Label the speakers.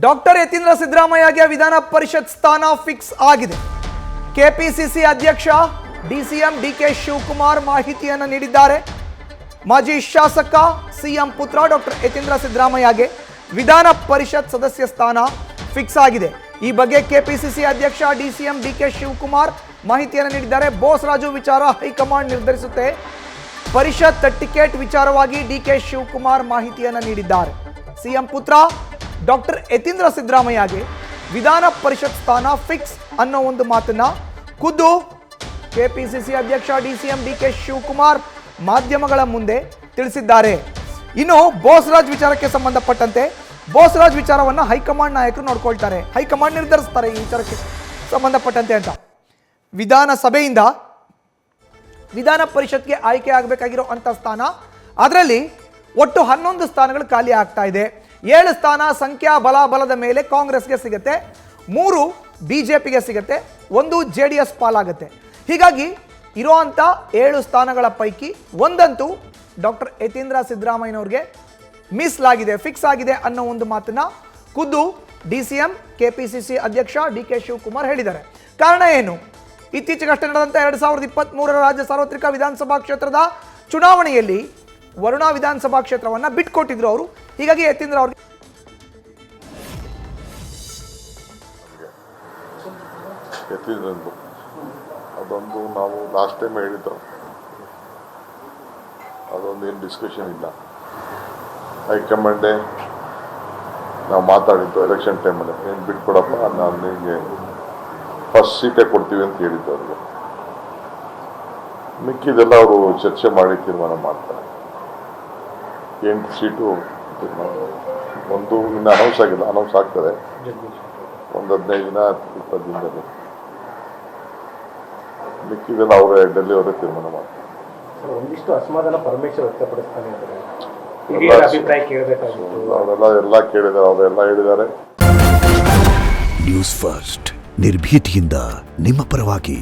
Speaker 1: Doctor Yathindra ಸಿದ್ದರಾಮಯ್ಯಗೆ ವಿಧಾನ ಪರಿಷತ್ ಸ್ಥಾನ fix ಆಗಿದೆ. ಕೆಪಿಸಿಸಿ ಅಧ್ಯಕ್ಷ ಡಿಸಿಎಂ ಡಿಕೆ ಶಿವಕುಮಾರ್ ಮಾಹಿತಿಯನ್ನು ನೀಡಿದ್ದಾರೆ. ಮಾಜಿ ಶಾಸಕ ಸಿಎಂ ಪುತ್ರ ಡಾಕ್ಟರ್ ಯತೀಂದ್ರ ಸಿದ್ದರಾಮಯ್ಯಗೆ ವಿಧಾನ ಪರಿಷತ್ ಸದಸ್ಯ ಸ್ಥಾನ ಫಿಕ್ಸ್ ಆಗಿದೆ. ಈ ಬಗ್ಗೆ ಕೆಪಿಸಿಸಿ ಅಧ್ಯಕ್ಷ ಡಿಸಿಎಂ ಡಿಕೆ ಶಿವಕುಮಾರ್ ಮಾಹಿತಿಯನ್ನು ನೀಡಿದ್ದಾರೆ. ಬೋಸರಾಜು ವಿಚಾರ ಹೈಕಮಾಂಡ್ ನಿರ್ಧರಿಸುತ್ತೆ. ಪರಿಷತ್ ಟಿಕೆಟ್ ವಿಚಾರವಾಗಿ ಡಿಕೆ ಶಿವಕುಮಾರ್ ಮಾಹಿತಿಯನ್ನು ನೀಡಿದ್ದಾರೆ. ಸಿಎಂ ಪುತ್ರ ಡಾಕ್ಟರ್ ಯತೀಂದ್ರ ಸಿದ್ದರಾಮಯ್ಯಗೆ ವಿಧಾನ ಪರಿಷತ್ ಸ್ಥಾನ ಫಿಕ್ಸ್ ಅನ್ನೋ ಒಂದು ಮಾತನ್ನ ಖುದ್ದು ಕೆಪಿಸಿಸಿ ಅಧ್ಯಕ್ಷ ಡಿಸಿಎಂ ಡಿಕೆ ಶಿವಕುಮಾರ್ ಮಾಧ್ಯಮಗಳ ಮುಂದೆ ತಿಳಿಸಿದ್ದಾರೆ. ಇನ್ನು ಬೋಸರಾಜ್ ವಿಚಾರಕ್ಕೆ ಸಂಬಂಧಪಟ್ಟಂತೆ ಬೋಸರಾಜ್ ವಿಚಾರವನ್ನ ಹೈಕಮಾಂಡ್ ನಾಯಕರು ನೋಡ್ಕೊಳ್ತಾರೆ, ಹೈಕಮಾಂಡ್ ನಿರ್ಧರಿಸ್ತಾರೆ ಈ ವಿಚಾರಕ್ಕೆ ಸಂಬಂಧಪಟ್ಟಂತೆ ಅಂತ. ವಿಧಾನಸಭೆಯಿಂದ ವಿಧಾನ ಪರಿಷತ್ಗೆ ಆಯ್ಕೆ ಆಗಬೇಕಾಗಿರೋ ಅಂಥ ಸ್ಥಾನ, ಅದರಲ್ಲಿ ಒಟ್ಟು 11 ಸ್ಥಾನಗಳು ಖಾಲಿ ಆಗ್ತಾ ಇದೆ. 7 ಸ್ಥಾನ ಸಂಖ್ಯಾ ಬಲದ ಮೇಲೆ ಕಾಂಗ್ರೆಸ್ಗೆ ಸಿಗುತ್ತೆ, 3 ಬಿಜೆಪಿಗೆ ಸಿಗುತ್ತೆ, 1 JDS ಪಾಲಾಗುತ್ತೆ. ಹೀಗಾಗಿ ಇರುವಂಥ 7 ಸ್ಥಾನಗಳ ಪೈಕಿ ಒಂದಂತೂ ಡಾಕ್ಟರ್ ಯತೀಂದ್ರ ಸಿದ್ದರಾಮಯ್ಯನವ್ರಿಗೆ ಮೀಸಲಾಗಿದೆ, ಫಿಕ್ಸ್ ಆಗಿದೆ ಅನ್ನೋ ಒಂದು ಮಾತನ್ನ ಖುದ್ದು ಡಿಸಿಎಂ ಕೆಪಿಸಿಸಿ ಅಧ್ಯಕ್ಷ ಡಿಕೆ ಶಿವಕುಮಾರ್ ಹೇಳಿದ್ದಾರೆ. ಕಾರಣ ಏನು? ಇತ್ತೀಚೆಗಷ್ಟೇ ನಡೆದಂಥ 2023 ರಾಜ್ಯ ಸಾರ್ವತ್ರಿಕ ವಿಧಾನಸಭಾ ಕ್ಷೇತ್ರದ ಚುನಾವಣೆಯಲ್ಲಿ ವರುಣಾ ವಿಧಾನಸಭಾ ಕ್ಷೇತ್ರವನ್ನು ಬಿಟ್ಕೊಟ್ಟಿದ್ರು ಅವರು. ಹೀಗಾಗಿ ಯತೀಂದ್ರ ಅವ್ರಿಗೆ
Speaker 2: ಅದೊಂದು ನಾವು ಲಾಸ್ಟ್ ಟೈಮ್ ಹೇಳಿದ್ದು, ಅದೊಂದು ಏನು ಡಿಸ್ಕಷನ್ ಇಲ್ಲ. ಹೈಕಮಾಂಡೇ ನಾವು ಮಾತಾಡಿದ್ದು ಎಲೆಕ್ಷನ್ ಟೈಮಲ್ಲಿ, ಏನು ಬಿಟ್ಕೊಡಪ್ಪ, ನಾನು ನಿಮಗೆ ಫಸ್ಟ್ ಸೀಟೇ ಕೊಡ್ತೀವಿ ಅಂತ ಹೇಳಿದ್ದು ಅವ್ರಿಗೆ. ಮಿಕ್ಕಿದೆಲ್ಲ ಅವರು ಚರ್ಚೆ ಮಾಡಿ ತೀರ್ಮಾನ ಮಾಡ್ತಾರೆ. 8 ಸೀಟು ಒಂದು ಇನ್ನು ಅನೌನ್ಸ್ ಆಗಿಲ್ಲ, ಅನೌನ್ಸ್ ಆಗ್ತದೆ ಒಂದು 15 ದಿನ 20 ದಿನದಲ್ಲಿ. ಮಿಕ್ಕಿದೆಲ್ಲ ಅವರೇ ಡೆಲ್ಲಿ ಅವರೇ ತೀರ್ಮಾನ ಮಾಡ್ತಾರೆ.
Speaker 3: ಒಂದಿಷ್ಟು ಅಸಮಾಧಾನ ಪರಮೇಶ್ವರ್ ವ್ಯಕ್ತಪಡಿಸ್ತಾನೆ
Speaker 2: ಅವರೆಲ್ಲ ಕೇಳಿದ್ದಾರೆ, ಅವರೆಲ್ಲ ಹೇಳಿದ್ದಾರೆ.
Speaker 4: ನ್ಯೂಸ್ ಫಸ್ಟ್ ನಿರ್ಭೀತಿಯಿಂದ ನಿಮ್ಮ ಪರವಾಗಿ.